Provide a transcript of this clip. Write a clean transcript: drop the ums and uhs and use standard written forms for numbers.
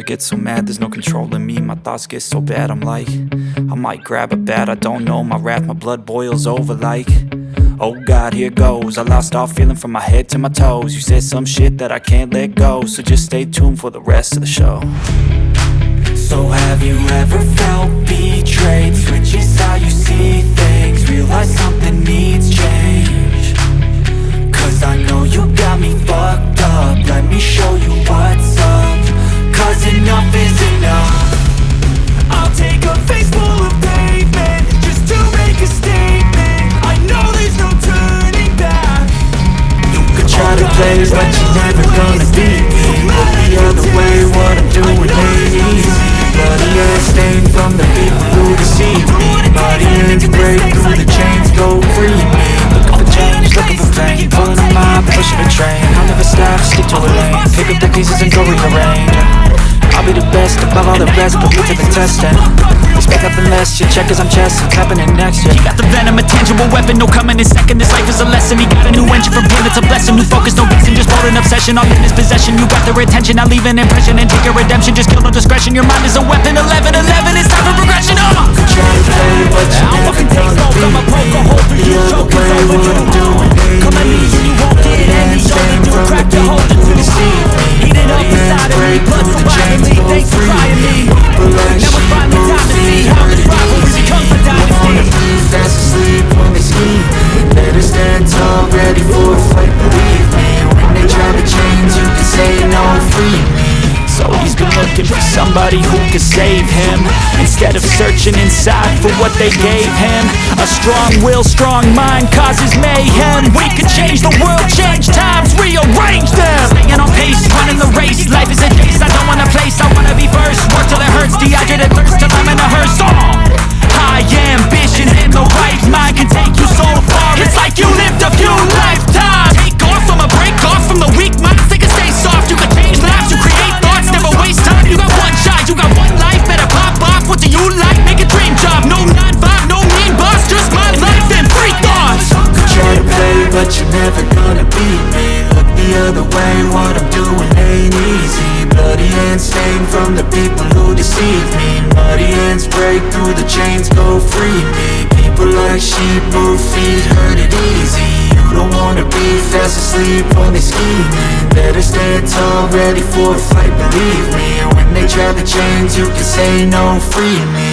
get so mad, there's no controlling me. My thoughts get so bad, I'm like, I might grab a bat, I don't know. My wrath, my blood boils over like, oh God, here goes. I lost all feeling from my head to my toes. You said some shit that I can't let go, so just stay tuned for the rest of the show. So have you ever felt betrayed? Switches how you see things, realize something needs change. Cause I know you got me fucked up, let me show you what's up. Cause enough is enough. I'll take a face full of pavement just to make a statement. I know there's no turning back. You could try to play but you're never gonna beat me. Look the other way, what I'm doing ain't easy. Bloody ass stain from the people who deceive me. Body hands break through the chains, go free me. Looking for change, looking for pain, pulling a mob, pushing a train. I'll never stop, stick to a lane, pick up the pieces and go rearrange. I'll be the best above all the rest, put me to the test and expect nothing less. Your check as I'm chess, what's happening next? Yeah. You got the venom, a tangible weapon, no coming in second. This life is a lesson, he got a new engine from pain, it's a blessing. New focus, no reason, just hold an obsession. All in his possession, you got their attention. I leave an impression and take a redemption, just kill no discretion. Your mind is a weapon, 11, 11, it's time for progression. Try to play, but you never gonna beat me. The other way, what I'm doing ain't come at me and you won't get any. You only do crack to hold you to deceive me. Heated up inside of me, blood so violently. Thanks for trying me. Now it's finally time to see how this rivalry becomes a dynasty. Fast asleep when they scheme. Better stand tall, ready for a fight, believe me. When they try to change, you can say no, free me. So he's been looking for somebody who could save him, instead of searching inside for what they gave him. A strong will, strong mind causes mayhem. We could change the world, change times, rearrange them. Staying on pace, running the race. Life is a chase, I don't want a place, I wanna be first. Work till it hurts, dehydrated thirst till I'm in a hearse. High ambition in the right mind can take you so far. It's like you lived a few lifetimes. Take off from a break off from the weak minds. They can stay soft, you can change lives, you create thoughts, never waste time. You got one shot, you got one life, better pop off. What do you like? Make a dream job. No 9-5, no mean boss, just my life and free thoughts. Try to play, but you're never gonna beat me. Look the other way, what I'm doing ain't easy. Bloody hands stained from the people who deceive me. Muddy hands break through the chains, go free me. People like sheep move feet, hurt it easy. You don't wanna be fast asleep when they scheming. Better stand tall, ready for a fight, believe me. When they try to change, you can say no, free me.